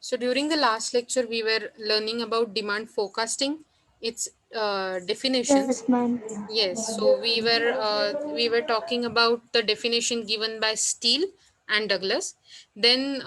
So during the last lecture, we were learning about demand forecasting, its definitions. Yes, ma'am. Yes, so we were talking about the definition given by Steele and Douglas. Then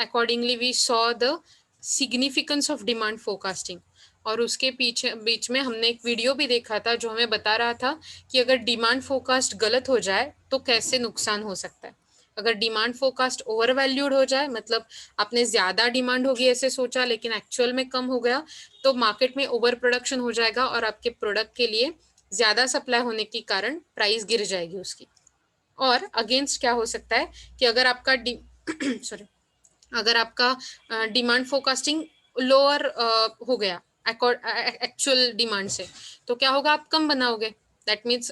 accordingly we saw the significance of demand forecasting. और उसके पीछे बीच में हमने एक video भी देखा था जो हमें बता रहा था कि अगर डिमांड फोरकास्ट गलत हो जाए तो कैसे नुकसान हो सकता है। अगर डिमांड फोरकास्ट ओवर वैल्यूड हो जाए, मतलब आपने ज्यादा डिमांड होगी ऐसे सोचा लेकिन एक्चुअल में कम हो गया, तो मार्केट में ओवर प्रोडक्शन हो जाएगा और आपके प्रोडक्ट के लिए ज्यादा सप्लाई होने के कारण प्राइस गिर जाएगी उसकी। और अगेंस्ट क्या हो सकता है कि अगर आपका सॉरी अगर आपका डिमांड फोरकास्टिंग लोअर हो गया एक्चुअल डिमांड से, तो क्या होगा, आप कम बनाओगे। दैट मीन्स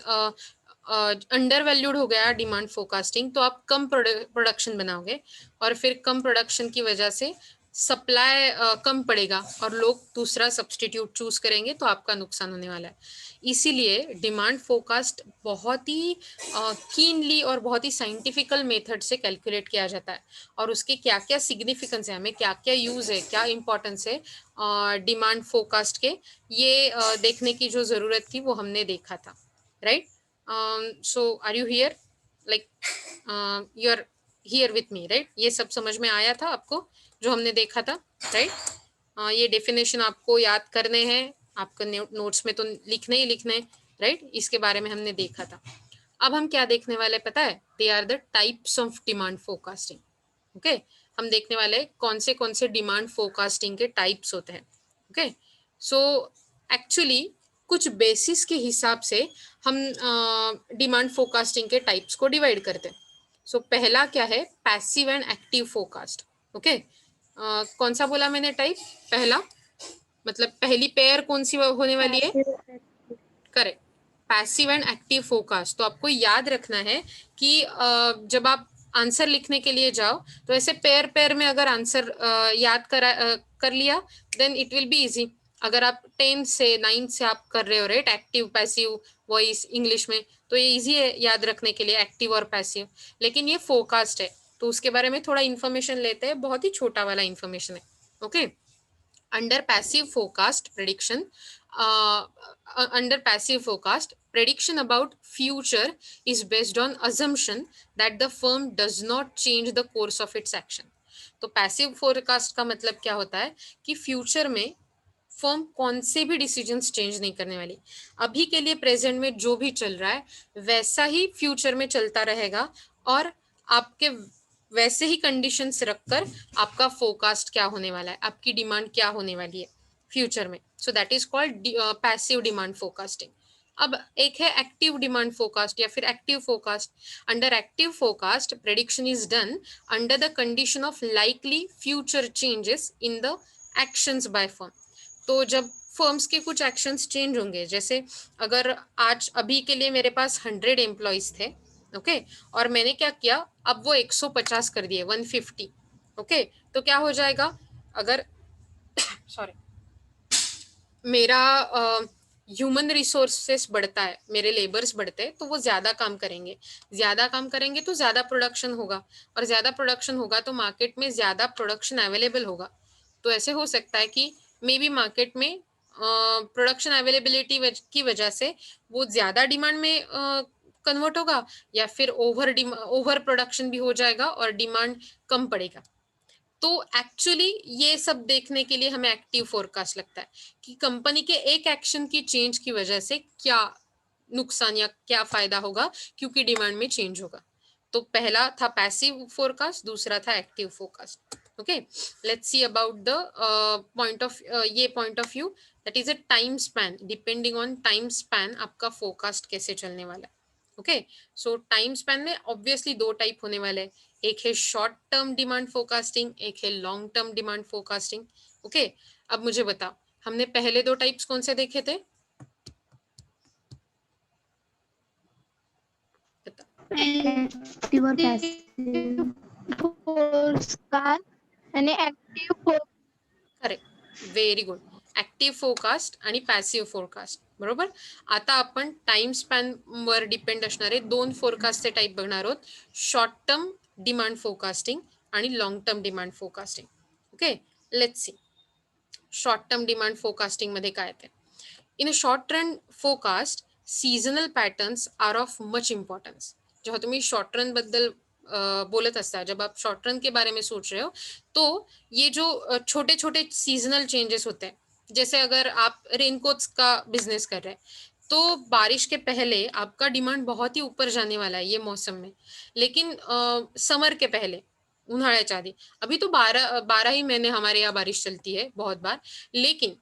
अंडर वैल्यूड हो गया डिमांड फोरकास्टिंग, तो आप कम प्रोडक्शन बनाओगे और फिर कम प्रोडक्शन की वजह से सप्लाई कम पड़ेगा और लोग दूसरा सब्सटीट्यूट चूज करेंगे, तो आपका नुकसान होने वाला है। इसीलिए डिमांड फोरकास्ट बहुत ही कीनली और बहुत ही साइंटिफिकल मेथड से कैलकुलेट किया जाता है और उसके क्या क्या सिग्निफिकेंस है, हमें क्या क्या यूज है, क्या इंपॉर्टेंस है डिमांड फोरकास्ट के, ये देखने की जो जरूरत थी वो हमने देखा था। Right? So are you here, like you are here with me, right? ये सब समझ में आया था आपको जो हमने देखा था, राइट? ये डेफिनेशन आपको याद करने हैं, आपके नोट्स में तो लिखने ही लिखने, राइट? इसके बारे में हमने देखा था। अब हम क्या देखने वाले पता है? They are the types of demand forecasting. Okay, हम देखने वाले कौन से डिमांड फोरकास्टिंग के टाइप्स होते हैं। ओके, सो एक्चुअली कुछ बेसिस के हिसाब से हम डिमांड फोरकास्टिंग के टाइप्स को डिवाइड करते हैं। सो पहला क्या है? Passive and active forecast. Okay, कौन सा बोला मैंने टाइप? पहला मतलब पहली पेयर कौन सी होने वाली है? Correct, passive and active forecast. तो आपको याद रखना है कि जब आप आंसर लिखने के लिए जाओ तो ऐसे पेयर पेयर में अगर आंसर याद कर लिया then it will be easy. अगर आप 10 से 9 से आप कर रहे हो, right, active passive voice English में, तो ये इजी है याद रखने के लिए, एक्टिव और पैसिव। लेकिन ये फोरकास्ट है तो उसके बारे में थोड़ा इन्फॉर्मेशन लेते हैं, बहुत ही छोटा वाला इन्फॉर्मेशन है। Okay, under passive forecast prediction, uh, under passive forecast prediction about future is based on assumption that the firm does not change the course of its action. तो पैसिव फोरकास्ट का मतलब क्या होता है कि फ्यूचर में firm कौन से भी डिसीजंस चेंज नहीं करने वाली। अभी के लिए प्रेजेंट में जो भी चल रहा है वैसा ही फ्यूचर में चलता रहेगा और आपके वैसे ही कंडीशंस रखकर आपका फोरकास्ट क्या होने वाला है, आपकी डिमांड क्या होने वाली है फ्यूचर में। So that is called passive demand forecasting. अब एक है एक्टिव डिमांड फोरकास्ट या फिर active forecast. Under active forecast prediction is done under the condition of likely future changes in the actions by firm. तो जब firms के कुछ actions change होंगे, जैसे अगर आज अभी के लिए मेरे पास 100 एम्प्लॉयज थे, ओके, और मैंने क्या किया, अब वो 150 कर दिए, 150। ओके, तो क्या हो जाएगा, अगर सॉरी मेरा ह्यूमन रिसोर्सेस बढ़ता है, मेरे लेबर्स बढ़ते हैं, तो वो ज्यादा काम करेंगे, ज्यादा काम करेंगे तो ज्यादा प्रोडक्शन होगा, और ज्यादा प्रोडक्शन होगा तो मार्केट में ज्यादा प्रोडक्शन अवेलेबल होगा। तो ऐसे हो सकता है कि मे बी मार्केट में प्रोडक्शन अवेलेबिलिटी की वजह से वो ज्यादा डिमांड में कन्वर्ट होगा, या फिर ओवर प्रोडक्शन भी हो जाएगा और डिमांड कम पड़ेगा। तो एक्चुअली ये सब देखने के लिए हमें एक्टिव फोरकास्ट लगता है कि कंपनी के एक एक्शन की चेंज की वजह से क्या नुकसान या क्या फायदा होगा, क्योंकि डिमांड में चेंज होगा। तो पहला था पैसिव फोरकास्ट, दूसरा था active forecast. Okay, let's see about the point of view, that is a time span. Depending on time span आपका फोरकास्ट कैसे चलने वाला है। ओके, सो टाइम स्पैन में ऑब्वियसली दो टाइप होने वाले हैं, एक है शॉर्ट टर्म डिमांड फोरकास्टिंग, एक है long term demand forecasting. Okay, अब मुझे बताओ, हमने पहले दो टाइप्स कौन से देखे थे? एक्टिव और पैसिव। फोरकास्ट आणि active four correct, very good. Active forecast आणि पॅसिव्ह फोरकास्ट, बरोबर. आता आपण टाइम स्पॅन वर डिपेंड असणारे दोन फोरकास्टचे टाइप बघणार आहोत, शॉर्ट टर्म डिमांड फोरकास्टिंग आणि long term demand forecasting. Okay, let's see short term demand forecasting मध्ये काय ते. In a short run forecast seasonal patterns are of much importance. जेव्हा तुम्ही शॉर्ट रन बद्दल बोलत असता, जब आप शॉर्ट रन के बारे में सोच रहे हो, तो ये जो छोटे छोटे सीजनल चेंजेस होते हैं, जैसे अगर आप रेनकोट्स का बिजनेस कर रहे हैं, तो बारिश के पहले आपका डिमांड बहुत ही ऊपर जाने वाला है ये मौसम में, लेकिन समर के पहले, उन्हाळ्याच्या आधी, अभी तो 12 ही महीने हमारे यहाँ बारिश चलती है बहुत बार, लेकिन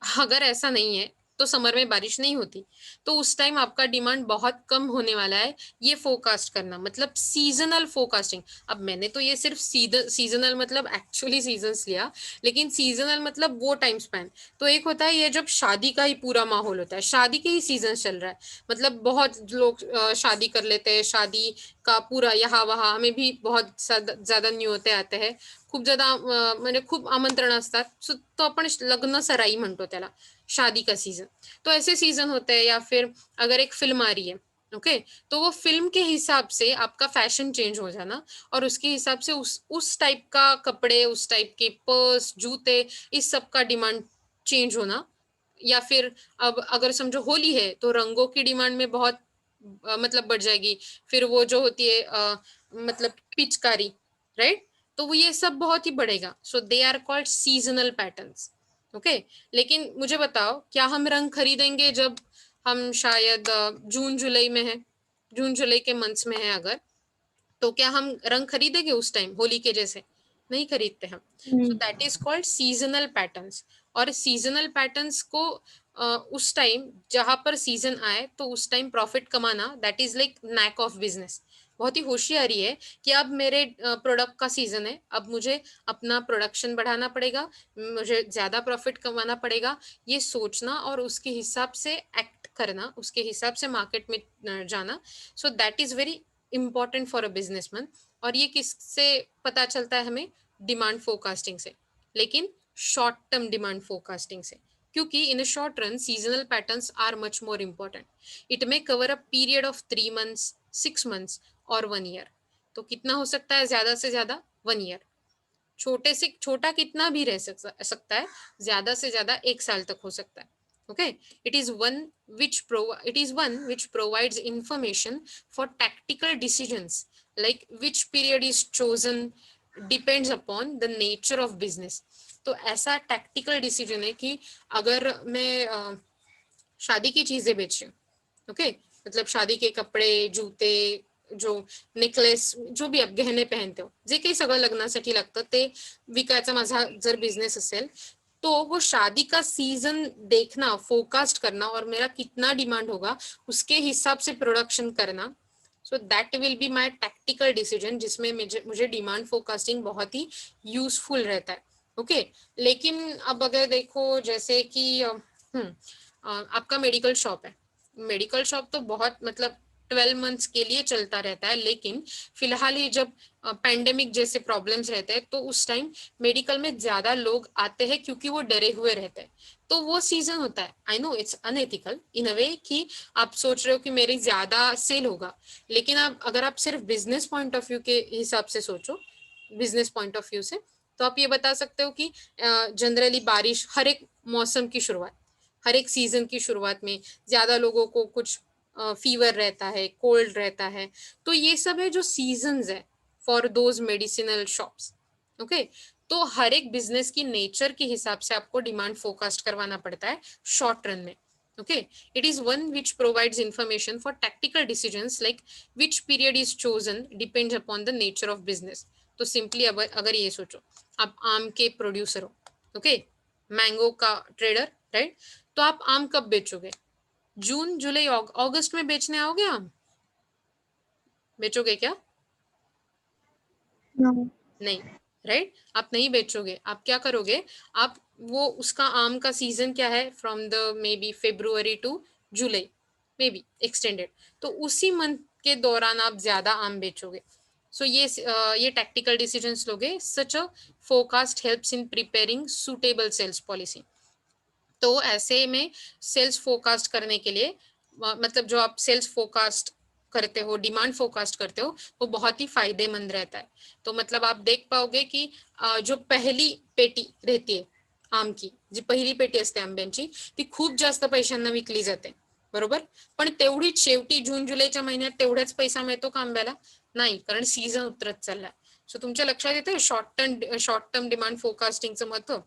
अगर ऐसा नहीं है तो समर में बारिश नहीं होती, तो उस टाइम आपका डिमांड बहुत कम होने वाला है. ये फोरकास्ट करना मतलब सीजनल फोरकास्टिंग. अब मैंने तो ये सिर्फ सीजनल मतलब एक्चुअली सीजन्स लिया, लेकिन सीजनल मतलब वो टाइम स्पैन. तो एक होता है ये जब शादी का ही पूरा माहौल होता है, शादी के ही सीजन चल रहा है, मतलब बहुत लोग शादी कर लेते हैं, शादी का पूरा यहाँ वहाँ, हमें भी बहुत ज्यादा न्यूते आते हैं, खूप ज्यादा म्हणजे खूप आमंत्रण असतात, तो आपण लग्न सराई म्हणतो त्याला, शादी का सीजन. तो ऐसे सीजन होते हैं, या फिर अगर एक फिल्म आ रही है, ओके, तो वो फिल्म के हिसाब से आपका फैशन चेंज हो जाना, और उसके हिसाब से उस टाइप का कपड़े, उस टाइप के पर्स, जूते, इस सब का डिमांड चेंज होना. या फिर अब अगर समझो होली है, तो रंगों की डिमांड में बहुत मतलब बढ़ जाएगी. फिर वो जो होती है मतलब पिचकारी, राइट, तो वो ये सब बहुत ही बढ़ेगा. So they are called seasonal patterns. Okay, लेकिन मुझे बताओ, क्या हम रंग खरीदेंगे जब हम शायद जून जुलाई में है, जून जुलाई के मंथ्स में है अगर, तो क्या हम रंग खरीदेंगे उस टाइम होली के जैसे? नहीं खरीदते हम. So that is called seasonal patterns. और सीजनल पैटर्न्स को उस टाइम जहां पर सीजन आए तो उस टाइम प्रॉफिट कमाना, that is like NAAC of business. बहुत ही होशियारी है कि अब मेरे प्रोडक्ट का सीजन है, अब मुझे अपना प्रोडक्शन बढ़ाना पड़ेगा, मुझे ज्यादा प्रॉफिट कमाना पड़ेगा, ये सोचना और उसके हिसाब से एक्ट करना, उसके हिसाब से मार्केट में जाना. So that is very important for a businessman. और ये किससे पता चलता है हमें? डिमांड फोरकास्टिंग से, लेकिन शॉर्ट टर्म डिमांड फोरकास्टिंग से, क्योंकि in a short run seasonal patterns are much more important. It may cover a period of 3 months, 6 months और 1 year. तो कितना हो सकता है ज्यादा से ज्यादा? 1 year. छोटे से छोटा कितना भी रह सकता है, ज्यादा से ज्यादा 1 साल तक हो सकता है. Okay, it is one which provides information for tactical decisions, like which period is chosen depends upon the nature of business. तो ऐसा टैक्टिकल डिसीजन है कि अगर मैं शादी की चीजें बेच रही हूँ, ओके, मतलब शादी के कपडे, जूते, जो नेकलेस, जो भी आप गहने पहनते हो, जे काही सगळं लग्नासाठी लागतं ते विकायचा माझा जर बिझनेस असेल, तो वो शादी का सीजन देखना, फोरकास्ट करना, और मेरा कितना डिमांड होगा उसके हिसाब से प्रोडक्शन करना. So that will be my tactical decision, जिसमें मुझे डिमांड फोरकास्टिंग बहुत ही यूजफुल रहता है. ओके, लेकिन अब अगर देखो जैसे कि आपका मेडिकल शॉप है, मेडिकल शॉप तो बहुत मतलब 12 months के लिए चलता रहता है, लेकिन फिलहाल ही जब पैंडेमिक जैसे प्रॉब्लम्स रहते हैं, तो उस टाइम मेडिकल में ज्यादा लोग आते हैं क्योंकि वो डरे हुए रहते हैं, तो वो सीजन होता है. आई नो इट्स अनएथिकल इन अ वे कि आप सोच रहे हो कि मेरी ज्यादा सेल होगा, लेकिन आप अगर आप सिर्फ बिजनेस पॉइंट ऑफ व्यू के हिसाब से सोचो, बिजनेस पॉइंट ऑफ व्यू से, तो आप ये बता सकते हो कि जनरली बारिश हर एक मौसम की शुरुआत, हर एक सीजन की शुरुआत में ज्यादा लोगों को कुछ फीवर रहता है, कोल्ड रहता है, तो ये सब है जो सीजन्स है for those medicinal shops. Okay, तो हर एक बिजनेस की नेचर के हिसाब से आपको डिमांड फोरकास्ट करवाना पड़ता है शॉर्ट रन में. Okay, it is one which provides information for tactical decisions, like which period is chosen depends upon the nature of business. तो सिंपली अगर ये सोचो, आप आम के प्रोड्यूसर हो, ओके, मैंगो का ट्रेडर, राइट, तो आप आम कब बेचोगे? जून जुलाई अगस्त में बेचने आओगे आम? बेचोगे क्या? No. नहीं, राइट, आप नहीं बेचोगे. आप क्या करोगे? आप वो उसका आम का सीजन क्या है, from the may be February to July, may be extended, तो उसी मंथ के दौरान आप ज्यादा आम बेचोगे. सो ये टैक्टिकल डिसीजंस लोगे. Such a forecast helps in preparing suitable sales policy. तो ऐसे में सेल्स फोरकास्ट करने के लिए मतलब जो आप सेल्स फोरकास्ट करते हो, डिमांड फोरकास्ट करते हो, वो बहुत ही फायदेमंद रहता है. तो मतलब आप देख पाओगे की जो पहिली पेटी रहती आहे आमची, जी पहिली पेटी असते आंब्यांची, ती खूप जास्त पैशांना विकली जाते, बरोबर. पण तेवढीच शेवटी जून जुलैच्या महिन्यात तेवढाच पैसा मिळतो का आंब्याला? नाही, कारण सीझन उतरत चाललाय. सो तुमच्या लक्षात येतं शॉर्ट टर्म डिमांड फोरकास्टिंगचं महत्व.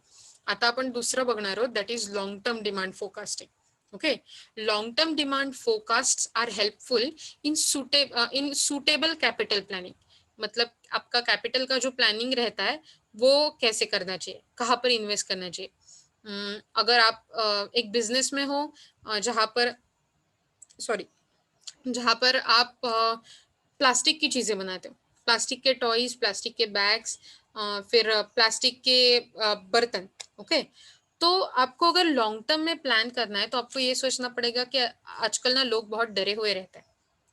आता आपण दुसरं बघणार आहोत, that is long term demand forecasting. Okay, long term demand forecast are helpful in suitable capital planning. मतलब आपका कैपिटल का जो प्लानिंग रहता है वो कैसे करना चाहिए, कहाँ पर इन्वेस्ट करना चाहिए. अगर आप एक बिजनेस में हो जहाँ पर आप प्लास्टिक की चीजें बनाते हो, प्लास्टिक के टॉयज, प्लास्टिक के बैग्स, फिर प्लास्टिक के बर्तन. ओके, तो आपको अगर लॉन्ग टर्म में प्लान करना है तो आपको ये सोचना पड़ेगा कि आजकल ना लोग बहुत डरे हुए रहते हैं.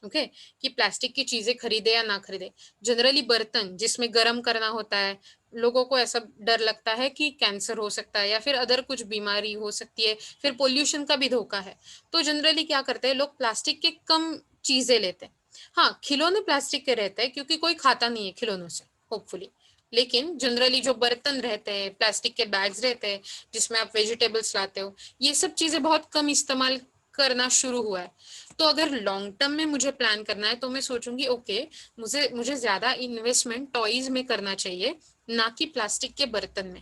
ओके, कि प्लास्टिक की चीजें खरीदे या ना खरीदे. जनरली बर्तन जिसमें गर्म करना होता है, लोगों को ऐसा डर लगता है कि कैंसर हो सकता है या फिर अदर कुछ बीमारी हो सकती है, फिर पोल्यूशन का भी धोखा है. तो जनरली क्या करते हैं लोग, प्लास्टिक के कम चीजें लेते हैं. हाँ, खिलौने प्लास्टिक के रहते हैं क्योंकि कोई खाता नहीं है खिलौनों से, होपफुली. लेकिन जनरली जो बर्तन रहते हैं, प्लास्टिक के बैग्स रहते हैं जिसमें आप वेजिटेबल्स लाते हो, ये सब चीजें बहुत कम इस्तेमाल करना शुरू हुआ है. तो अगर लॉन्ग टर्म में मुझे प्लान करना है तो मैं सोचूंगी ओके, मुझे ज्यादा इन्वेस्टमेंट टॉयज में करना चाहिए, ना कि प्लास्टिक के बर्तन में.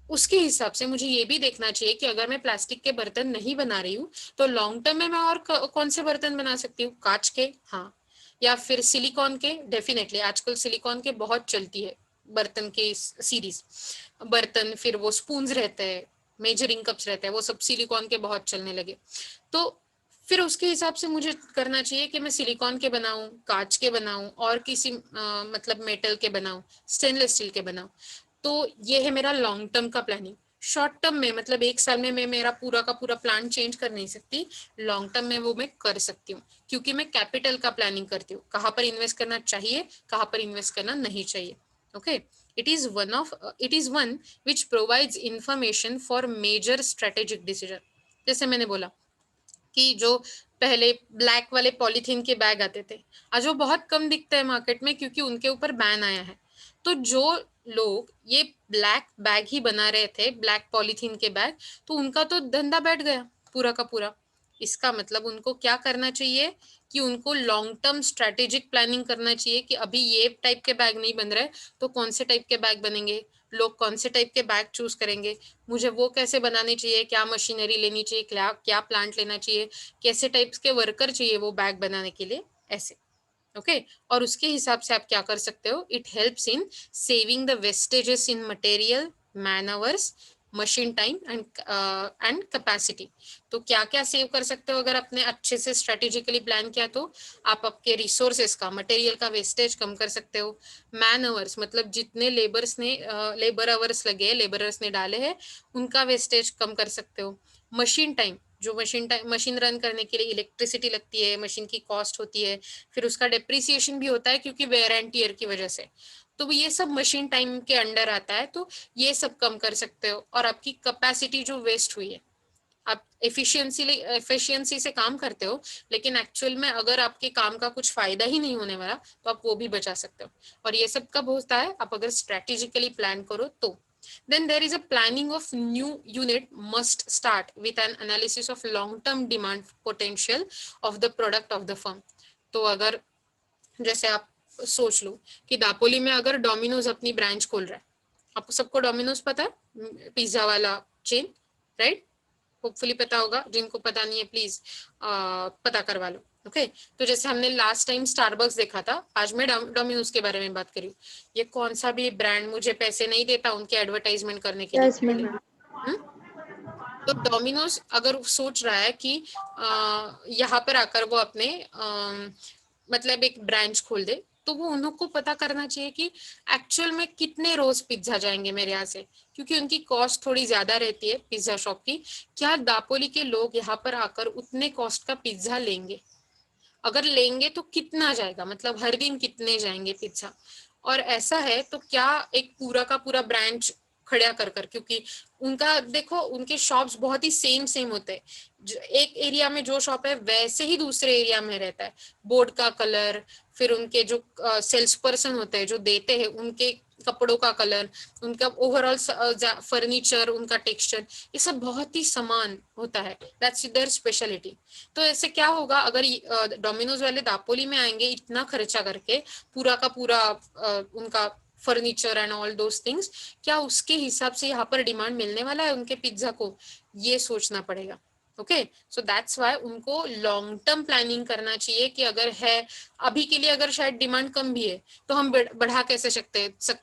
उसके हिसाब से मुझे ये भी देखना चाहिए कि अगर मैं प्लास्टिक के बर्तन नहीं बना रही हूँ तो लॉन्ग टर्म में मैं और कौन से बर्तन बना सकती हूँ. कांच के, हाँ, या फिर सिलिकॉन के. डेफिनेटली आजकल सिलिकॉन के बहुत चलती है बर्तन के सीरीज. बर्तन, फिर वो स्पून्स रहते हैं, मेजरिंग कप्स रहते हैं, वो सब सिलिकॉन के बहुत चलने लगे. तो फिर उसके हिसाब से मुझे करना चाहिए कि मैं सिलिकॉन के बनाऊं, कांच के बनाऊं, और किसी मतलब मेटल के बनाऊं, स्टेनलेस स्टील के बनाऊं. तो ये है मेरा लॉन्ग टर्म का प्लानिंग. शॉर्ट टर्म में मतलब एक साल में मैं मेरा पूरा का पूरा प्लान चेंज कर नहीं सकती. लॉन्ग टर्म में वो मैं कर सकती हूँ क्योंकि मैं कैपिटल का प्लानिंग करती हूँ, कहाँ पर इन्वेस्ट करना चाहिए, कहाँ पर इन्वेस्ट करना नहीं चाहिए. Okay, it is one which provides information for major strategic decision. जैसे मैंने बोला कि जो पहले ब्लैक वाले पॉलीथीन के बैग आते थे, आज वो बहुत कम दिखते हैं मार्केट में क्योंकि उनके ऊपर बैन आया है. तो जो लोग ये ब्लैक बैग ही बना रहे थे, ब्लैक पॉलीथीन के बैग, तो उनका तो धंधा बैठ गया पूरा का पूरा. इसका मतलब उनको क्या करना चाहिए कि उनको लॉन्ग टर्म स्ट्रेटेजिक प्लानिंग करना चाहिए कि अभी ये टाइप के बैग नहीं बन रहे तो कौन से टाइप के बैग बनेंगे, लोग कौन से टाइप के बैग चूज करेंगे, मुझे वो कैसे बनाने चाहिए, क्या मशीनरी लेनी चाहिए, क्या प्लांट लेना चाहिए, कैसे टाइप्स के वर्कर चाहिए वो बैग बनाने के लिए, ऐसे. ओके, और उसके हिसाब से आप क्या कर सकते हो, it helps in saving the vestiges in material, man hours, machine time and capacity. तो क्या क्या सेव कर सकते हो अगर आपने अच्छे से स्ट्रेटेजिकली प्लान किया तो. आप आपके रिसोर्सेस का, मटेरियल का वेस्टेज कम कर सकते हो. मैन आवर्स मतलब जितने लेबर आवर्स लगे, लेबरर्स ने डाले हैं, उनका वेस्टेज कम कर सकते हो. मशीन टाइम, जो मशीन रन करने के लिए इलेक्ट्रिसिटी लगती है, मशीन की कॉस्ट होती है, फिर उसका डेप्रिसिएशन भी होता है क्योंकि वेयर एंड टियर की वजह से. तो ये सब मशीन टाइम के अंडर आता है, तो ये सब कम कर सकते हो. और आपकी कैपेसिटी जो वेस्ट हुई है, आप एफिशिएंसी से काम करते हो लेकिन एक्चुअल में अगर आपके काम का कुछ फायदा ही नहीं होने वाला तो आप वो भी बचा सकते हो. और ये सब कब होता है, आप अगर स्ट्रेटेजिकली प्लान करो तो. Then there is a planning of new unit must start with an analysis of long-term demand potential of the product of the firm. तो अगर जैसे आप सोच लो कि दापोली में अगर डोमिनोज अपनी ब्रांच खोल रहा है, आपको सबको डोमिनोज पता है, पिज्जा वाला चेन, राइट? होपफुली पता होगा, जिनको पता नहीं है प्लीज पता करवा लो. ओके, तो जैसे हमने लास्ट टाइम स्टारबक्स देखा था, आज मैं डोमिनोज के बारे में बात करी. ये कौन सा भी ब्रांड मुझे पैसे नहीं देता उनके एडवर्टाइजमेंट करने के लिए. तो डोमिनोज अगर सोच रहा है कि यहाँ पर आकर वो अपने मतलब एक ब्रांच खोल दे, तो वो उनको पता करना चाहिए कि एक्चुअल में कितने रोज पिज्जा जाएंगे मेरे यहाँ से, क्योंकि उनकी कॉस्ट थोड़ी ज्यादा रहती है पिज्जा शॉप की. क्या दापोली के लोग यहाँ पर आकर उतने कॉस्ट का पिज्जा लेंगे? अगर लेंगे तो कितना जाएगा, मतलब हर दिन कितने जाएंगे पिज्जा? और ऐसा है तो क्या एक पूरा का पूरा ब्रांच खड़ा कर कर, क्योंकि उनका देखो उनके शॉप्स बहुत ही सेम होते हैं, एक एरिया में जो शॉप है वैसे ही दूसरे एरिया में रहता है, बोर्ड का कलर, फिर उनके जो सेल्स पर्सन होते हैं जो देते हैं उनके कपड़ों का कलर, उनका ओवरऑल फर्नीचर, उनका टेक्सचर, ये सब बहुत ही समान होता है, दैट्स देयर स्पेशलिटी। तो ऐसे क्या होगा अगर डोमिनोज वाले दापोली में आएंगे इतना खर्चा करके, पूरा का पूरा उनका furniture and all those things, क्या उसके हिसाब से यहाँ पर डिमांड मिलने वाला है उनके पिज्जा को, ये सोचना पड़ेगा। ओके, सो दैट्स वाई उनको लॉन्ग टर्म प्लानिंग करना चाहिए कि अगर है अभी के लिए अगर शायद डिमांड कम भी है तो हम बढ़ा कैसे सकते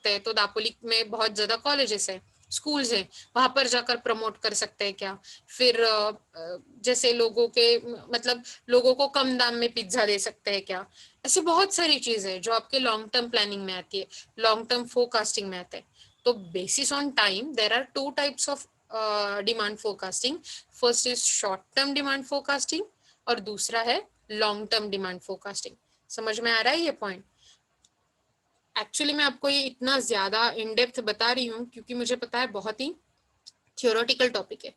हैं, तो दापोली में बहुत ज्यादा कॉलेजेस है, स्कूल्स है, वहां पर जाकर प्रमोट कर सकते हैं क्या, फिर जैसे लोगों के मतलब लोगों को कम दाम में पिज्जा दे सकते हैं क्या, ऐसे बहुत सारी चीजें है जो आपके लॉन्ग टर्म प्लानिंग में आती है, लॉन्ग टर्म फोरकास्टिंग में आते हैं। तो basis on time there are two types of demand forecasting, first is short term demand forecasting और दूसरा है लॉन्ग टर्म डिमांड फोरकास्टिंग। समझ में आ रहा है ये पॉइंट? एक्चुअली मैं आपको ये इतना ज्यादा इन डेप्थ बता रही हूँ क्योंकि मुझे पता है बहुत ही थियोरेटिकल टॉपिक है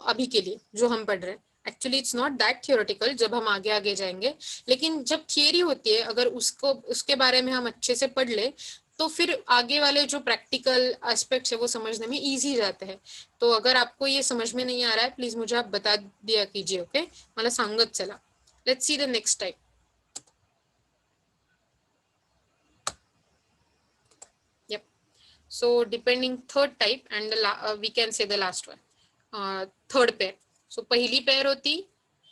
अभी के लिए जो हम पढ़ रहे हैं। Actually it's not that theoretical, जब हम आगे आगे जाएंगे, लेकिन जब थियरी होती है अगर उसके बारे में हम अच्छे से पढ़ ले तो फिर आगे वाले जो प्रैक्टिकल एस्पेक्ट्स है वो समझने में इजी जाते हैं। तो अगर आपको ये समझ में नहीं आ रहा है प्लीज मुझे आप बता दिया कीजिए, ओके? मला सांगत चला। Let's see the next type. Yep. So depending third type and we can say the last one, third pair. So पहिली पेयर होती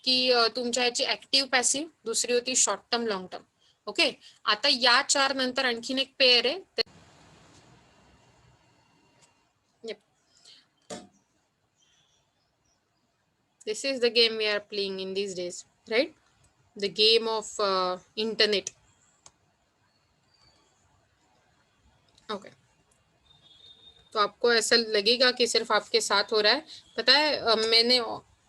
की तुमच्या ह्याची ऍक्टिव्ह पॅसिव्ह, दुसरी होती short term long term. Okay, आता या चार नंतर आणखीन एक पेयर आहे. Yep. This is the game we are playing in these days, right? The game of internet. Okay. तो आपको ऐसा लगेगा कि सिर्फ आपके साथ हो रहा है. पता है मैंने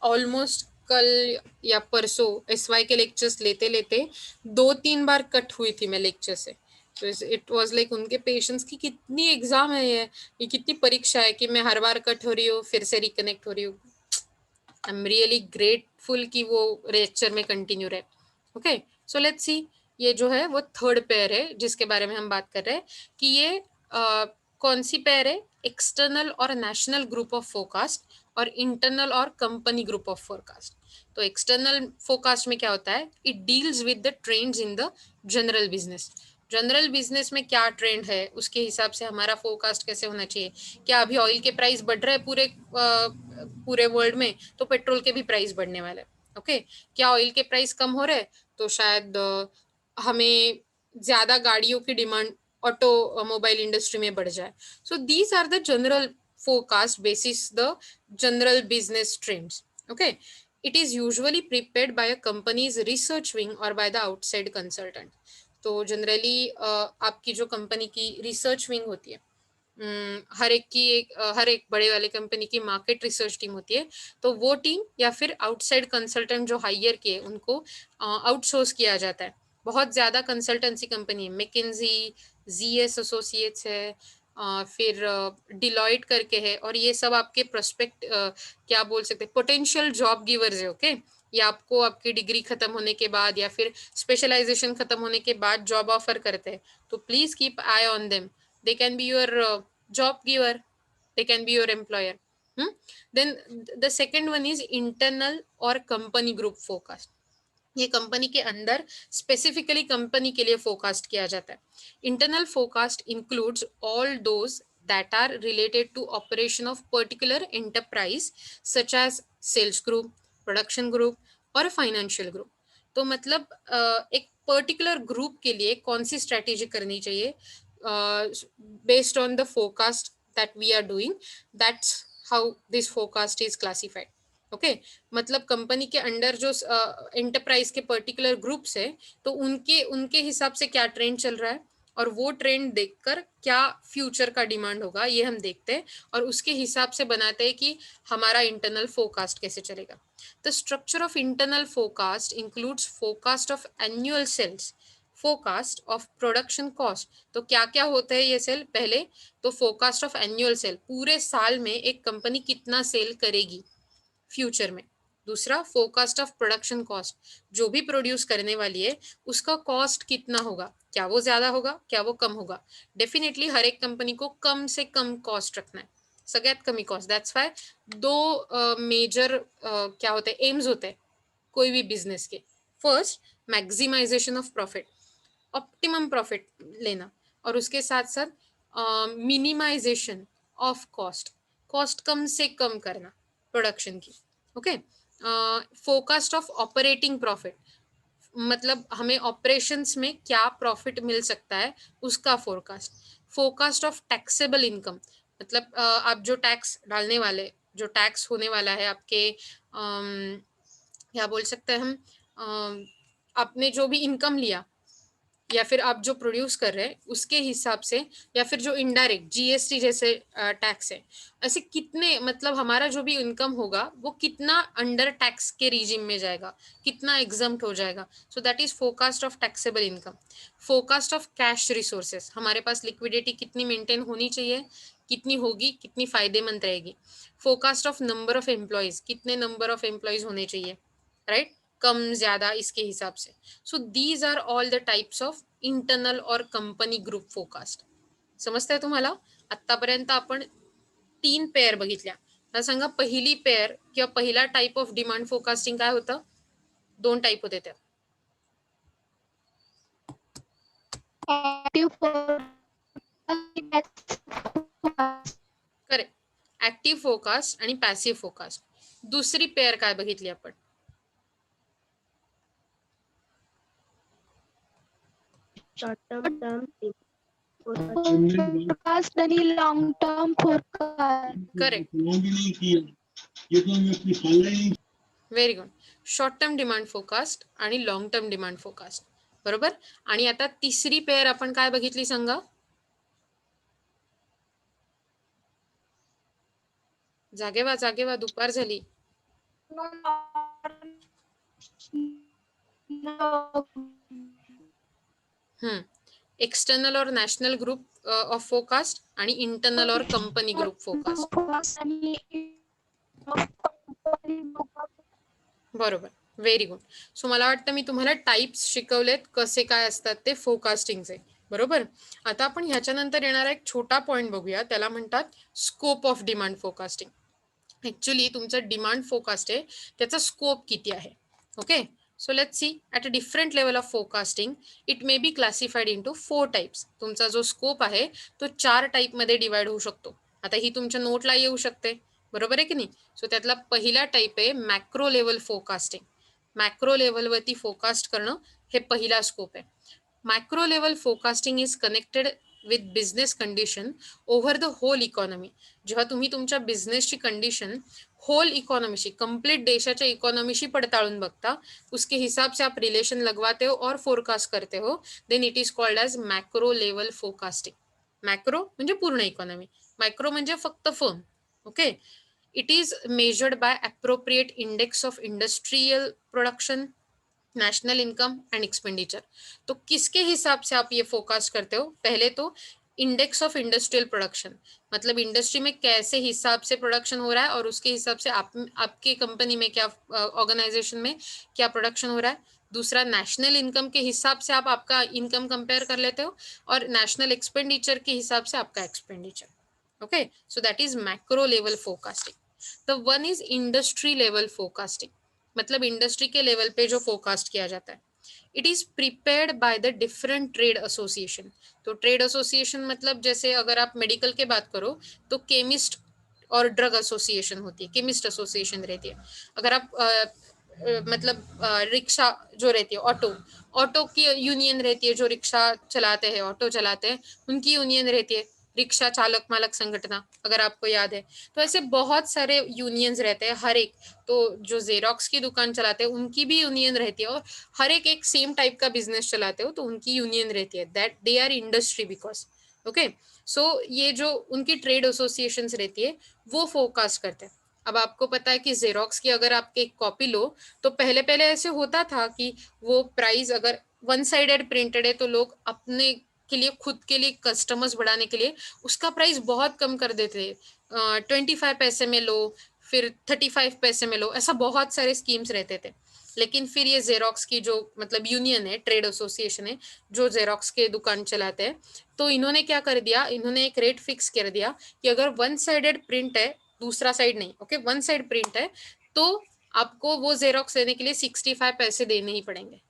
ऑलमोस्ट कल या परसों SY के लेक्चर्स लेते लेते 2-3 बार कट हुई थी मैं लेक्चर से. तो इट वाज लाइक उनके पेशेंस की कितनी एग्जाम है, ये कितनी परीक्षा है कि मैं हर बार कट हो रही हूँ फिर से रिकनेक्ट हो रही हूँ. आई एम रियली ग्रेटफुल कि वो लेक्चर में कंटिन्यू रहे. ओके, सो लेट्स सी. ये जो है वो थर्ड पेयर है जिसके बारे में हम बात कर रहे हैं कि ये कौन सी पेयर है, एक्सटर्नल और नेशनल ग्रुप ऑफ फोरकास्ट और इंटरनल और कंपनी ग्रुप ऑफ फोरकास्ट. तो एक्सटर्नल फोरकास्ट में क्या होता है, it deals with the trends in the general business. General business में क्या ट्रेंड है उसके हिसाब से हमारा फोरकास्ट कैसे होना चाहिए. क्या अभी ऑयल के प्राइस बढ़ रहे हैं पूरे वर्ल्ड में, तो पेट्रोल के भी प्राइस बढ़ने वाले. ओके, क्या ऑयल के प्राइस कम हो रहे तो शायद हमें ज्यादा गाड़ियों की डिमांड ऑटोमोबाइल इंडस्ट्री में बढ़ जाए. So these are the general forecast basis the general business trends. Okay, it is usually prepared by a company's research wing or by the outside consultant. तो जनरली आपकी जो कंपनी की research wing होती है, हर एक बड़े वाले कंपनी की मार्केट रिसर्च टीम होती है, तो वो टीम या फिर आउटसाइड कंसल्टेंट जो हायर किए उनको आउटसोर्स किया जाता है. बहुत ज्यादा कंसल्टेंसी कंपनी है, मैकिन्जी, ZS एसोसिएट्स है, फिर डिलॉयट करके है, और ये सब आपके प्रोस्पेक्ट क्या बोल सकते हैं, पोटेंशियल जॉब गिवर्स है. ओके, ये आपको आपकी डिग्री खत्म होने के बाद या फिर स्पेशलाइजेशन खत्म होने के बाद जॉब ऑफर करते हैं. तो please keep I on them. They can be your job giver, they can be your employer. Then the second one is internal or company group forecast. ये कंपनी के अंदर स्पेसिफिकली कंपनी के लिए forecast किया जाता है. Internal forecast includes all those that are related to operation of particular enterprise such as sales group, production group और financial group. तो मतलब एक पर्टिकुलर ग्रुप के लिए कौन सी स्ट्रेटेजी करनी चाहिए based on the forecast that we are doing, that's how this forecast is classified. Okay, मतलब कंपनी के अंडर जो एंटरप्राइज के पर्टिकुलर ग्रुप्स है तो उनके हिसाब से क्या ट्रेंड चल रहा है और वो ट्रेंड देखकर क्या फ्यूचर का डिमांड होगा ये हम देखते हैं और उसके हिसाब से बनाते हैं कि हमारा इंटरनल फोरकास्ट कैसे चलेगा. The structure of internal forecast includes forecast of annual sales, forecast of production cost. तो क्या क्या होता है ये सेल? पहले तो फोरकास्ट ऑफ एनुअल सेल, पूरे साल में एक कंपनी कितना सेल करेगी फ्यूचर में। दूसरा फोरकास्ट ऑफ प्रोडक्शन कॉस्ट, जो भी प्रोड्यूस करने वाली है उसका कॉस्ट कितना होगा, क्या वो ज्यादा होगा, क्या वो कम होगा। डेफिनेटली हर एक कंपनी को कम से कम कॉस्ट रखना है, सगळ्यात कमी कॉस्ट। दैट्स वाय दो मेजर क्या होते हैं, एम्स होते हैं कोई भी बिजनेस के। First, maximisation of profit, optimum profit लेना, और उसके साथ साथ मिनिमाइजेशन ऑफ कॉस्ट, कॉस्ट कम से कम करना प्रोडक्शन की। Okay, forecast of operating profit, मतलब हमें ऑपरेशंस में क्या प्रॉफिट मिल सकता है उसका forecast. Forecast of taxable income, मतलब आप जो टैक्स डालने वाले, जो टैक्स होने वाला है आपके क्या बोल सकते हैं हम, आपने जो भी इनकम लिया या फिर आप जो प्रोड्यूस कर रहे हैं उसके हिसाब से, या फिर जो इनडायरेक्ट जीएसटी जैसे टैक्स है, ऐसे कितने, मतलब हमारा जो भी इनकम होगा वो कितना अंडर टैक्स के रिजिम में जाएगा, कितना एग्जम्प्ट हो जाएगा। So that is forecast of taxable income. Forecast of cash resources, हमारे पास लिक्विडिटी कितनी मेंटेन होनी चाहिए, कितनी होगी, कितनी फायदेमंद रहेगी। Forecast of number of employees, कितने नंबर ऑफ एम्प्लॉयज होने चाहिए, राइट, कम ज्यादा इसके हिसाब से। So these are all the types of internal और कंपनी ग्रुप फोरकास्ट। समजतंय तुम्हाला? आतापर्यंत आपण 3 पेअर बघितल्या। मला सांगा पहिली पेअर किंवा पहिला टाइप ऑफ डिमांड फोरकास्टिंग काय होतं? 2 टाइप होते त्यात. Active forecast. Correct, active forecast आणि पॅसिव्ह फोरकास्ट. दुसरी पेअर काय बघितली आपण? Short term Forecast आणि long term forecast. Correct, very good. Short term demand forecast आणि लॉंग टर्म डिमांड फोरकास्ट, बरोबर. आणि आता तिसरी पेअर आपण काय बघितली सांगा? जागे व्हा, दुपार झाली. एक्सटर्नल और नॅशनल ग्रुप ऑफ फोरकास्ट आणि इंटरनल और कंपनी ग्रुप फोरकास्ट. बरोबर, व्हेरी गुड. सो मला वाटतं मी तुम्हाला टाइप्स शिकवलेत कसे काय असतात ते फोरकास्टिंगचे, बरोबर. आता आपण ह्याच्यानंतर येणारा एक छोटा पॉइंट बघूया, त्याला म्हणतात scope of demand forecasting. Actually तुमचं डिमांड फोरकास्ट आहे त्याचा स्कोप किती आहे. Okay, so let's see at a different level of forecasting it may be classified into 4 types. तुमचा जो स्कोप आहे तो 4 टाईपमध्ये डिवाइड होऊ शकतो. आता ही तुमच्या नोटला येऊ शकते, बरोबर आहे की नाही. सो त्यातला पहिला टाईप आहे मॅक्रो लेवल फोरकास्टिंग. मॅक्रो लेवलवरती फोरकास्ट करणं हे पहिला स्कोप आहे. Macro level forecasting is connected with business condition over the whole economy. जेव्हा तुम्ही तुमच्या बिझनेसची कंडिशन होल इकॉनॉमीशी, कंप्लीट देशाच्या इकॉनॉमीशी पडताळून बघता, उसके हिसाब से आप रिलेशन लगवाते हो और फोरकास्ट करते हो, then it is called as macro level forecasting. Macro म्हणजे पूर्ण इकॉनॉमी, मायक्रो म्हणजे फक्त firm. Okay, it is measured by appropriate index of industrial production, national income and expenditure. तो किसके हिसाब से आप ये फोरकास्ट करते हो? पहले तो इंडेक्स ऑफ इंडस्ट्रियल प्रोडक्शन, मतलब इंडस्ट्री में कैसे हिसाब से प्रोडक्शन हो रहा है और उसके हिसाब से आपके कंपनी में क्या, ऑर्गेनाइजेशन में क्या प्रोडक्शन हो रहा है. दूसरा, नेशनल इनकम के हिसाब से आप आपका इनकम कंपेयर कर लेते हो, और नेशनल एक्सपेंडिचर के हिसाब से आपका expenditure. Okay, so that is macro level forecasting. The one is industry level forecasting, मतलब इंडस्ट्री के लेवल पे जो फोरकास्ट किया जाता है. It is prepared by the different trade association. तो ट्रेड एसोसिएशन मतलब जैसे अगर आप मेडिकल के बात करो तो केमिस्ट और ड्रग एसोसिएशन होती है, केमिस्ट एसोसिएशन रहती है. अगर आप मतलब रिक्शा जो रहती है, ऑटो की यूनियन रहती है, जो रिक्शा चलाते हैं, ऑटो चलाते हैं, उनकी यूनियन रहती है, रिक्शा चालक मालक संगठना, अगर आपको याद है. तो ऐसे बहुत सारे यूनियंस रहते हैं हर एक. तो जो जेरोक्स की दुकान चलाते हैं उनकी भी यूनियन रहती है, और हर एक सेम टाइप का बिजनेस चलाते हो तो उनकी यूनियन रहती है. That they are industry because. Okay, so ये जो उनकी ट्रेड एसोसिएशंस रहती है वो फोरकास्ट करते हैं. अब आपको पता है कि जेरोक्स की अगर आप एक कॉपी लो तो पहले पहले ऐसे होता था कि वो प्राइस अगर वन साइडेड प्रिंटेड है तो लोग अपने के लिए, खुद के लिए कस्टमर्स बढ़ाने के लिए उसका प्राइस बहुत कम कर देते हैं, 25 पैसे में लो, फिर 35 पैसे में लो, ऐसा बहुत सारे स्कीम्स रहते थे। लेकिन फिर ये जेरोक्स की जो मतलब यूनियन है, ट्रेड एसोसिएशन है, जो जेरोक्स के दुकान चलाते हैं, तो इन्होंने क्या कर दिया, इन्होंने एक रेट फिक्स कर दिया कि अगर वन साइडेड प्रिंट है, दूसरा साइड नहीं, ओके, वन साइड प्रिंट है, तो आपको वो जेरोक्स लेने के लिए 65 पैसे देने ही पड़ेंगे।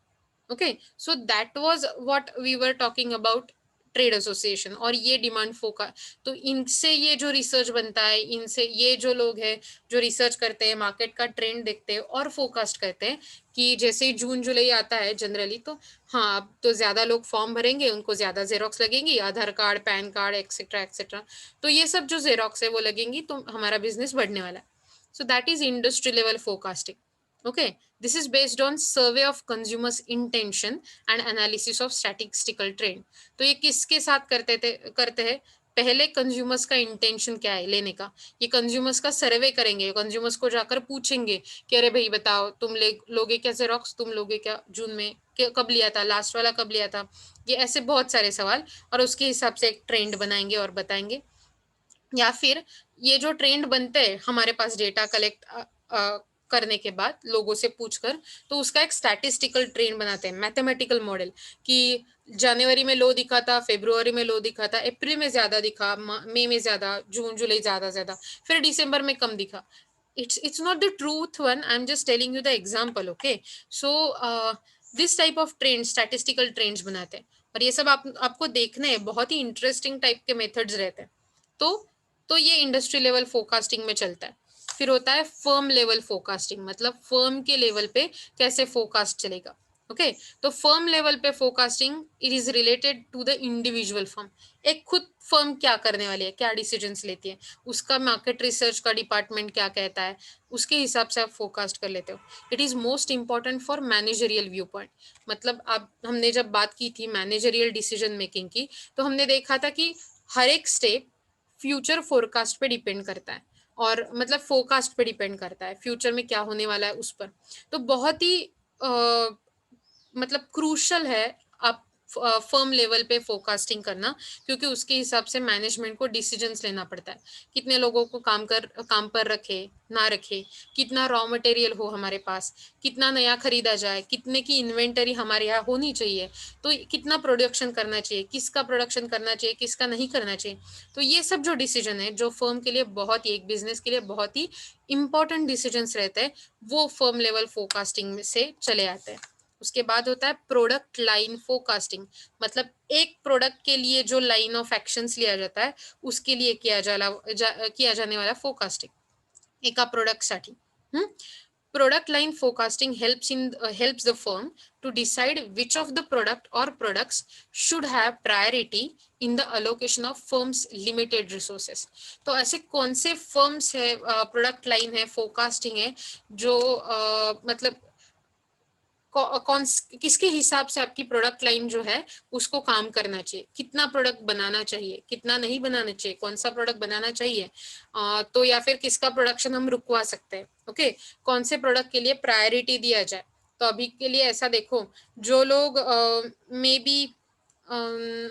Okay, so that was what we were talking about trade association और ये डिमांड फोकस। तो इनसे ये जो रिसर्च बनता है, इनसे ये जो लोग हैं जो रिसर्च करते हैं, मार्केट का ट्रेंड देखते हैं और फोरकास्ट करते हैं कि जैसे ही जून जुलाई आता है जनरली, तो हाँ अब तो ज़्यादा लोग फॉर्म भरेंगे, उनको ज़्यादा जेरोक्स लगेंगी, Aadhaar card, PAN card, etcetera etcetera, तो ये सब जो जेरोक्स है वो लगेंगी, तो हमारा बिजनेस बढ़ने वाला है। So that is industry level forecasting. Okay, this is based on survey of consumers intention and analysis of statistical trend. तो ये किसके साथ करते हैं, पहले कंज्यूमर्स का इंटेंशन क्या है लेने का, ये कंज्यूमर्स का सर्वे करेंगे, कंज्यूमर्स को जाकर पूछेंगे कि अरे भाई बताओ तुम लोगे क्या जेरोक्स, तुम लोगे क्या जून में, कब लिया था, लास्ट वाला कब लिया था, ये ऐसे बहुत सारे सवाल, और उसके हिसाब से एक ट्रेंड बनाएंगे और बताएंगे। या फिर ये जो ट्रेंड बनते हैं हमारे पास डेटा कलेक्ट करने के बाद लोगों से पूछकर, तो उसका एक स्टैटिस्टिकल ट्रेंड बनाते हैं, मैथमेटिकल मॉडल, कि जनवरी में लो दिखा था, फरवरी में लो दिखा था, अप्रैल में ज्यादा दिखा, मई में ज्यादा, जून जुलाई ज्यादा, फिर दिसंबर में कम दिखा। it's not the truth one, I'm just telling you the example. Okay, so this type of trend, statistical trends बनाते हैं, और ये सब आपको देखने हैं, बहुत ही इंटरेस्टिंग टाइप के मेथड्स रहते हैं। तो ये इंडस्ट्री लेवल फोरकास्टिंग में चलता है। फिर होता है फर्म लेवल फोरकास्टिंग, मतलब फर्म के लेवल पे कैसे फोरकास्ट चलेगा। ओके, तो फर्म लेवल पे forecasting it is related to the individual firm. एक खुद फर्म क्या करने वाली है, क्या डिसीजंस लेती है, उसका मार्केट रिसर्च का डिपार्टमेंट क्या कहता है, उसके हिसाब से आप फोरकास्ट कर लेते हो। It is most important for managerial view point. मतलब आप, हमने जब बात की थी मैनेजरियल डिसीजन मेकिंग की, तो हमने देखा था कि हर एक स्टेप फ्यूचर फोरकास्ट पे डिपेंड करता है, और मतलब फोरकास्ट पे डिपेंड करता है, फ्यूचर में क्या होने वाला है उस पर। तो बहुत ही मतलब क्रूशल है आप फर्म लेवल पे फोरकास्टिंग करना, क्योंकि उसके हिसाब से मैनेजमेंट को डिसीजंस लेना पड़ता है, कितने लोगों को काम पर रखे ना रखे, कितना रॉ मटेरियल हो हमारे पास, कितना नया खरीदा जाए, कितने की इन्वेंटरी हमारे यहाँ होनी चाहिए, तो कितना प्रोडक्शन करना चाहिए, किसका प्रोडक्शन करना चाहिए, किसका नहीं करना चाहिए। तो ये सब जो डिसीजन है, जो फर्म के लिए बहुत ही, एक बिजनेस के लिए बहुत ही इंपॉर्टेंट डिसीजंस रहते हैं, वो फर्म लेवल फोरकास्टिंग से चले आते हैं। उसके बाद होता है प्रोडक्ट लाइन फोरकास्टिंग, मतलब एक प्रोडक्ट के लिए जो लाइन ऑफ एक्शंस लिया जाता है, उसके लिए किया जाने वाला फोरकास्टिंग एका प्रोडक्ट साठी। Product line forecasting helps the firm to decide which of the product or products should have priority in the allocation of firm's limited resources. तो ऐसे कौन से firms है, प्रोडक्ट लाइन है, फोरकास्टिंग है, जो मतलब कौन किसके हिसाब से आपकी प्रोडक्ट लाइन जो है उसको काम करना चाहिए, कितना प्रोडक्ट बनाना चाहिए, कितना नहीं बनाना चाहिए, कौन सा प्रोडक्ट बनाना चाहिए, तो या फिर किसका प्रोडक्शन हम रुकवा सकते हैं। ओके, कौन से प्रोडक्ट के लिए प्रायोरिटी दिया जाए। तो अभी के लिए ऐसा देखो, जो लोग मे बी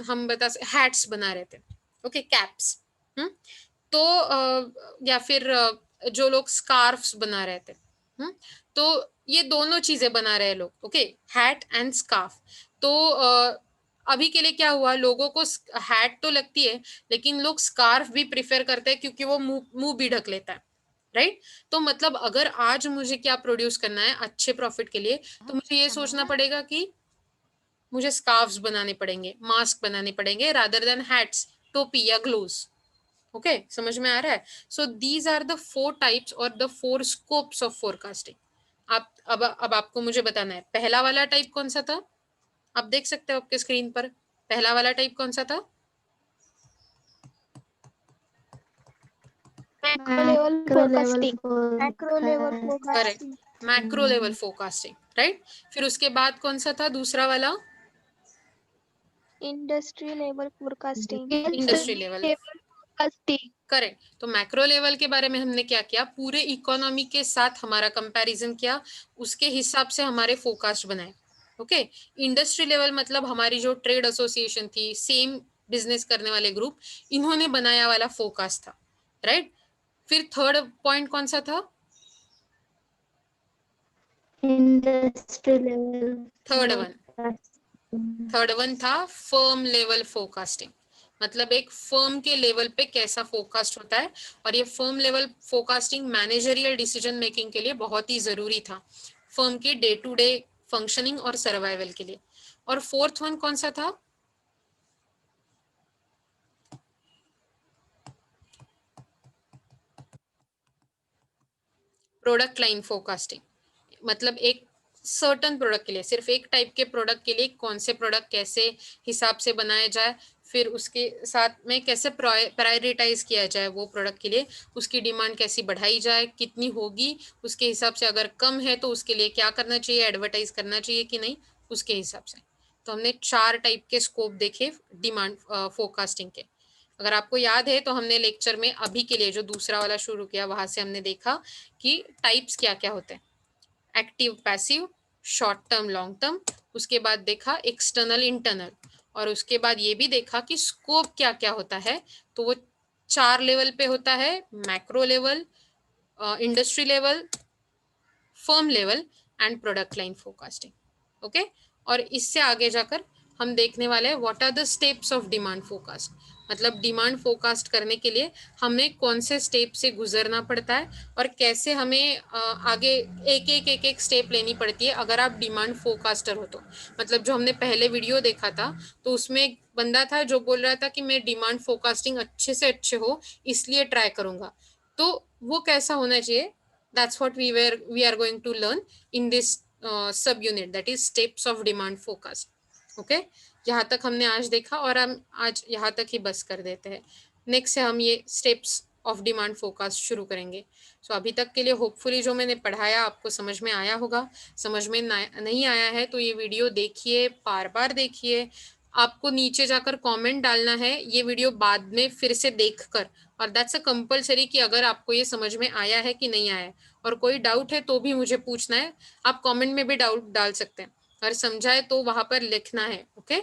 हम बता हैट्स बना रहे थे, ओके, कैप्स, तो या फिर जो लोग स्कार्फ्स बना रहे थे, तो ये दोनों चीजें बना रहे हैं लोग, ओके, हैट एंड स्कार्फ। तो अभी के लिए क्या हुआ, लोगों को हैट तो लगती है, लेकिन लोग स्कार्फ भी प्रिफर करते हैं, क्योंकि वो मुंह भी ढक लेता है, राइट। तो मतलब अगर आज मुझे क्या प्रोड्यूस करना है अच्छे प्रॉफिट के लिए, तो मुझे ये सोचना पड़ेगा कि मुझे स्कार्फ्स बनाने पड़ेंगे, मास्क बनाने पड़ेंगे, रादर देन हैट्स, टोपी या ग्लोव्स। ओके, समझ में आ रहा है। So these are the 4 types और द 4 स्कोप्स ऑफ फोरकास्टिंग। आप अब आपको मुझे बताना है, पहला वाला टाइप कौन सा था, आप देख सकते हो आपके स्क्रीन पर, पहला वाला टाइप कौन सा था। Macro level forecasting. Macro level correct, forecasting. Macro level forecasting, right. फिर उसके बाद कौन सा था दूसरा वाला, Industry level forecasting. Industry level, Forecasting. Correct. तो मैक्रो लेवल के बारे में हमने क्या किया, पूरे इकोनॉमी के साथ हमारा कंपैरिजन किया, उसके हिसाब से हमारे फोरकास्ट बनाए। ओके। इंडस्ट्री लेवल मतलब हमारी जो ट्रेड एसोसिएशन थी, सेम बिजनेस करने वाले ग्रुप, इन्होंने बनाया वाला फोरकास्ट था, राइट। फिर थर्ड पॉइंट कौन सा था? इंडस्ट्री लेवल थर्ड वन था फर्म लेवल फोरकास्टिंग, मतलब एक फर्म के लेवल पे कैसा फोरकास्ट होता है, और ये firm level forecasting managerial decision making के लिए बहुत ही जरूरी था, फर्म के डे टू डे फंक्शनिंग और सर्वाइवल के लिए। और फोर्थ वन कौन सा था? प्रोडक्ट लाइन फोरकास्टिंग, मतलब एक सर्टन प्रोडक्ट के लिए, सिर्फ एक टाइप के प्रोडक्ट के लिए कौन से प्रोडक्ट कैसे हिसाब से बनाया जाए, फिर उसके साथ में कैसे प्रायोरिटाइज किया जाए वो प्रोडक्ट के लिए, उसकी डिमांड कैसी बढ़ाई जाए, कितनी होगी उसके हिसाब से, अगर कम है तो उसके लिए क्या करना चाहिए, एडवर्टाइज करना चाहिए कि नहीं, उसके हिसाब से। तो हमने 4 टाइप के स्कोप देखे डिमांड फोरकास्टिंग के। अगर आपको याद है तो हमने लेक्चर में अभी के लिए जो दूसरा वाला शुरू किया वहां से हमने देखा कि टाइप्स क्या क्या होते हैं, active passive, short term long term, उसके बाद देखा एक्सटर्नल इंटरनल, और उसके बाद ये भी देखा कि स्कोप क्या क्या होता है। तो वो 4 लेवल पे होता है, macro level, industry level, firm level and product line forecasting. Okay, और इससे आगे जाकर हम देखने वाले हैं what are the steps of demand forecast, मतलब डिमांड फोरकास्ट करने के लिए हमें कौन से स्टेप से गुजरना पड़ता है और कैसे हमें आगे एक एक स्टेप लेनी पड़ती है अगर आप डिमांड फोरकास्टर हो तो। मतलब जो हमने पहले वीडियो देखा था तो उसमें एक बंदा था जो बोल रहा था कि मैं डिमांड फोरकास्टिंग अच्छे से अच्छे हो इसलिए ट्राई करूंगा, तो वो कैसा होना चाहिए, that's what we are going to learn in this sub unit, that is steps of demand forecast. okay, यहाँ तक हमने आज देखा और हम आज यहाँ तक ही बस कर देते हैं। नेक्स्ट से हम ये स्टेप्स ऑफ डिमांड फोरकास्ट शुरू करेंगे। सो अभी तक के लिए होपफुली जो मैंने पढ़ाया आपको समझ में आया होगा, समझ में नहीं आया है तो ये वीडियो देखिए, बार बार देखिए, आपको नीचे जाकर कमेंट डालना है ये वीडियो बाद में फिर से देखकर, और दैट्स अ कंपलसरी कि अगर आपको ये समझ में आया है कि नहीं आया है, और कोई डाउट है तो भी मुझे पूछना है, आप कमेंट में भी डाउट डाल सकते हैं, और समझाए तो वहां पर लिखना है। ओके,